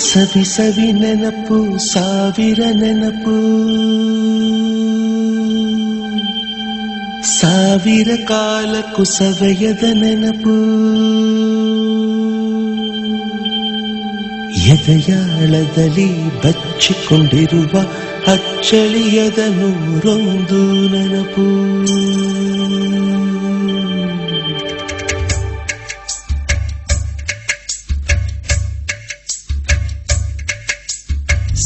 ಸವಿ ಸವಿ ನೆನಪು ಸಾವಿರ ನೆನಪು ಸಾವಿರ ಕಾಲಕ್ಕೂ ಸವೆಯದ ನೆನಪು ಎದೆಯಾಳದಲ್ಲಿ ಬಚ್ಚಿಕೊಂಡಿರುವ ಅಚ್ಚಳಿಯದ ನೂರೊಂದು ನೆನಪು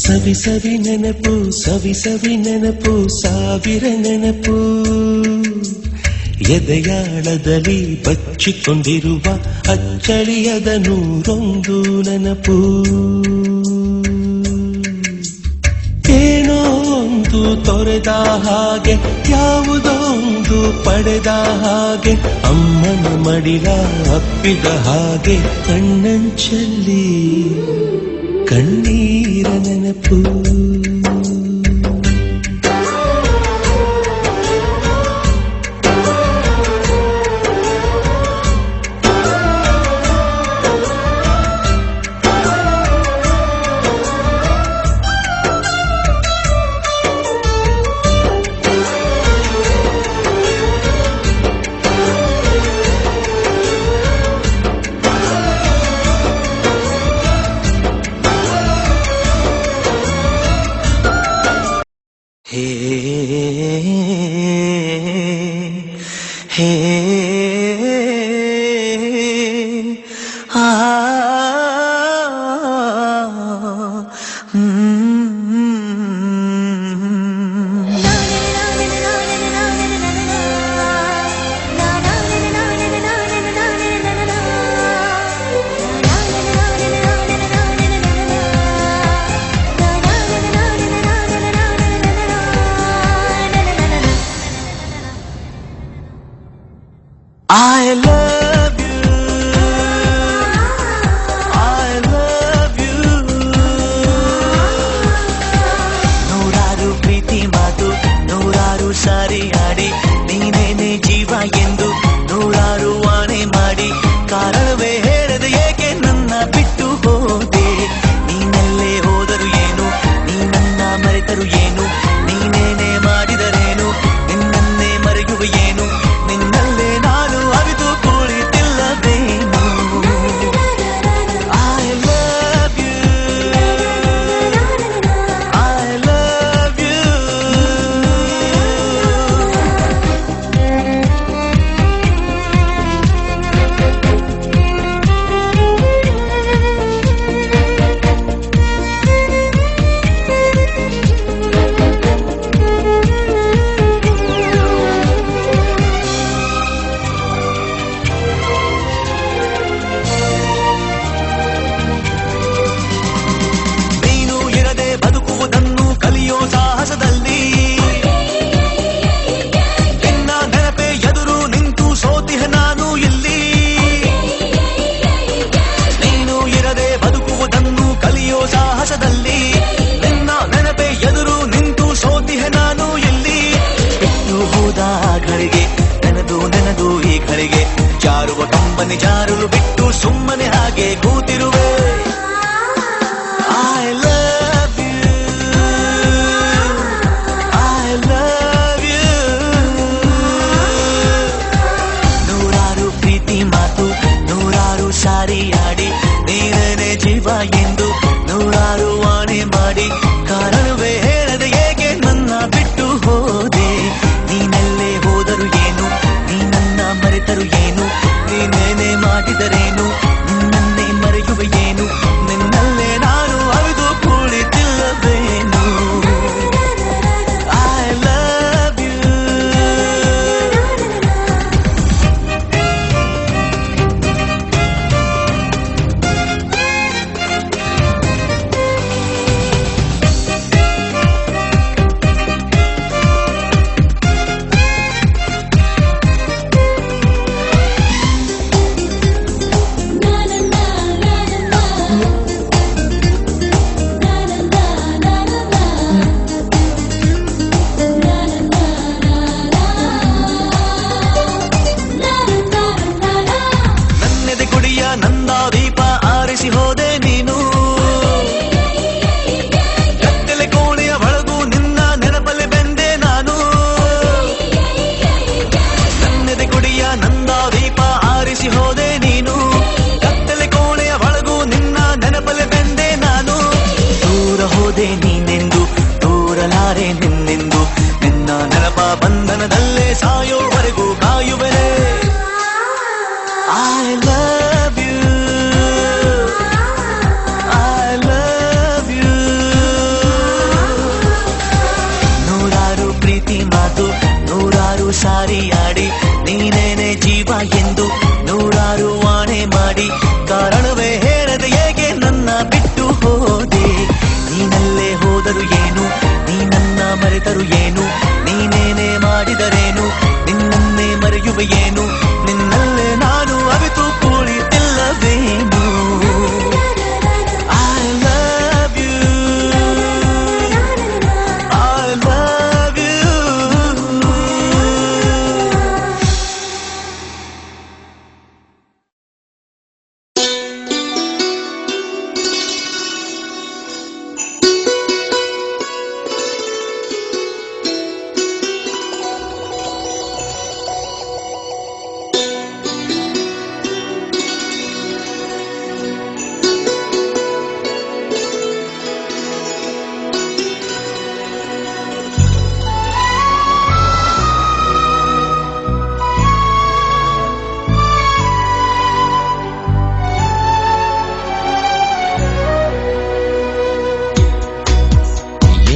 ಸವಿ ಸವಿ ನೆನಪು ಸವಿ ಸವಿ ನೆನಪು ಸಾವಿರ ನೆನಪು ಎದೆಯಾಳದಲ್ಲಿ ಬಚ್ಚಿಕೊಂಡಿರುವ ಅಚ್ಚಳಿಯದ ನೂರೊಂದು ನೆನಪು ಏನೋ ಒಂದು ತೊರೆದ ಹಾಗೆ ಯಾವುದೋ ಒಂದು ಪಡೆದ ಹಾಗೆ ಅಮ್ಮನ ಮಡಿಲ ಅಪ್ಪಿದ ಹಾಗೆ ಕಣ್ಣಂಚಲ್ಲಿ ಕಣ್ಣೀರ ನೆನಪು I love you, I love you. ನೂರಾರು ಪ್ರೀತಿ ಮಾತು ನೂರಾರು ಸಾರಿ ಆಡಿ ನೀನೇನೆ ಜೀವ ಎಂದು ನೂರಾರು ಆಣೆ ಮಾಡಿ ಕಾರಣವೇ ಹೇಳದೆ ಏಕೆ ನನ್ನ ಬಿಟ್ಟು ಹೋದೆ ನೀನೆಲ್ಲೇ ಹೋದರು ಏನು ನೀ ನನ್ನ ಮರೆತರು ಏನು ನೀನೇನೆ ಮಾಡಿದರೇನು ನಿನ್ನನ್ನೇ ಮರೆಯುವ ಏನು ನಿನ್ನಲ್ಲೇ ನಾನು ಅವಿತು ಕುಳಿತಿಲ್ಲವೇನು I love you, I love you. ನೀನು ಇರದೆ ಬದುಕುವುದನ್ನು ಕಲಿಯೋ ಸಾಹಸದಲ್ಲಿ ನಿನ್ನ ನೆನಪೆ ಎದುರು ನಿಂತು ಸೋತಿಹ ನಾನು ಇಲ್ಲಿ ನೀನು ಇರದೆ ಬದುಕುವುದನ್ನು ಕಲಿಯೋ ಸಾಹಸದಲ್ಲಿ ನಿನ್ನ ನೆನಪೆ ಎದುರು ನಿಂತು ಸೋತಿಹ ನಾನು ಇಲ್ಲಿ ಬಿಟ್ಟು ಹೋದ ಗಳಿಗೆ ನೆನೆದು ಈ ಗಳಿಗೆ ಜಾರುವ ಕಂಬನಿ ಜಾರಲು ಬಿಟ್ಟು ಸುಮ್ಮನೆ ಹಾಗೆ ಕೂತಿರುವೆ I love you, I love you. ನೂರಾರು ಪ್ರೀತಿ ಮಾತು ನೂರಾರು ಸಾರಿ ಆಡಿ ನೀನೇನೆ ಜೀವ ಎಂದು ನೂರಾರು ಆಣೆ ಮಾಡಿ ಕಾರಣವೇ ಹೇಳದೆ ಏಕೆ ನನ್ನ ಬಿಟ್ಟು ಹೋದೆ ನೀನೆಲ್ಲೇ ಹೋದರು ಏನು ನೀ ನನ್ನ ಮರೆತರು ಏನು ನೀನೇನೆ ಮಾಡಿ ಹೋದೆ ನೀನೆಂದು ದೂರಲಾರೆ ನಿನ್ನೆಂದು ನಿನ್ನ ನೆನಪ ಬಂಧನದಲ್ಲೇ ಸಾಯೋವರೆಗೂ ಕಾಯುವೆನೆ. I love you, I love you. ನೂರಾರು ಪ್ರೀತಿ ಮಾತು ನೂರಾರು ಸಾರಿ ಆಡಿ ನೀನೇನೆ ಜೀವ ಎಂದು ನೂರಾರು ವಾಣೆ ಮಾಡಿ ಕಾರಣವೇ ಹೇಳದೆ ಏಕೆ ನನ್ನ ಬಿಟ್ಟು ಹೋದೆ. ನೀನಲ್ಲೇ ಹೋದರು ಏನು ನೀ ನನ್ನ ಮರೆತರು ಏನು ನೀನೇನೆ ಮಾಡಿದರೇನು ನಿನ್ನನ್ನೇ ಮರೆಯುವೆ ಏನು ನಿನ್ನಲ್ಲೇ ನಾನು ಅವಿತು ಕುಳಿತಿಲ್ಲವೇನು. I love you, I love you.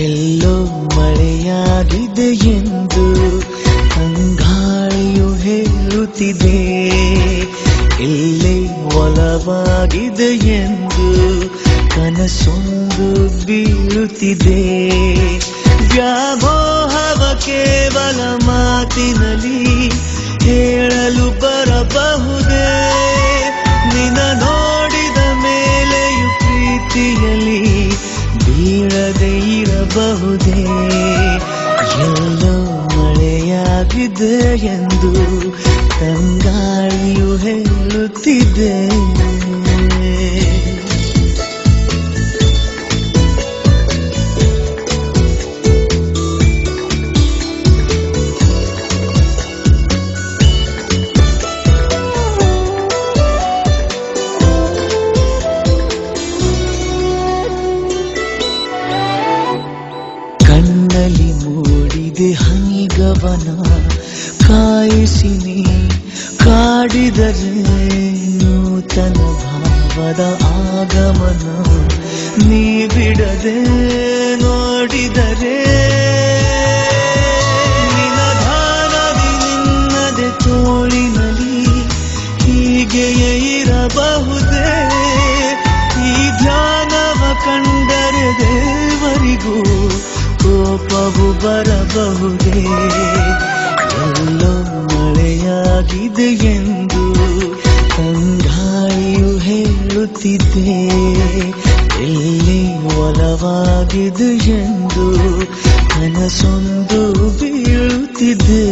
ಎಲ್ಲೋ ಮಳೆಯಾಗಿದೆ ಎಂದು ತಂಗಾಳಿಯು ಹೇಳುತ್ತಿದೆ, ಎಲ್ಲೇ ಒಲವಾಗಿದೆ ಎಂದು ಕನಸೊಂದು ಬೀಳುತ್ತಿದೆ. ವ್ಯಾಮೋಹವ ಕೇವಲ ಮಾತಿನಲ್ಲಿ ಹೇಳಲು ಬರಬಹುದೇ, ನಿನ್ನ ನೋಡಿದ ಮೇಲೆಯೂ ಪ್ರೀತಿಯಲ್ಲಿ ಬೀಳದೆ ಇರಬಹುದೇ. ಎಲ್ಲೋ ಮಳೆಯಾಗಿದೆ ಎಂದು ತಂಗಾಳಿಯು ಹೇಳುತ್ತಿದೆ. ಕಣ್ಣಲ್ಲಿ ಮೂಡಿದೆ ಹನಿಗವನ ಕಾಯಿಸಿ ನೀ ಕಾಡಿದರೆ ನೂತನ ಭಾವದ ಆಗಮನ ನೀ ಬಿಡದೆ ನೋಡಿದರೆ ನಿನಧಾನದಿ ನಿನ್ನದೆ ತೋಳಿನಲ್ಲಿ ಹೀಗೆಯೇ ಇರಬಹುದೇ. ಈ ಧ್ಯಾನವ ಕಂಡರೆ ದೇವರಿಗೂ ಕೋಪವು ಬರಬಹುದೇ. ಎಲ್ಲೋ ಮಳೆಯಾಗಿದೆ ಎಂದು ತಂಗಾಳಿಯು ಹೇಳುತ್ತಿದೆ, ಎಲ್ಲಿ ಒಲವಾಗಿದೆ ಎಂದು ಕನಸೊಂದು ಬೀಳುತ್ತಿದೆ.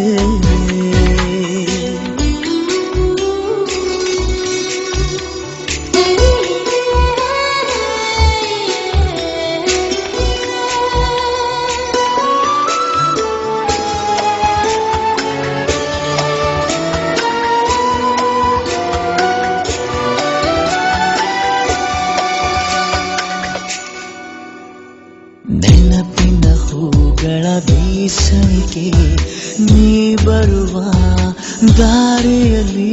ನೆನಪಿನ ಹೂಗಳ ಬೀಸಣಿಗೆ ನೀ ಬರುವ ದಾರಿಯಲ್ಲಿ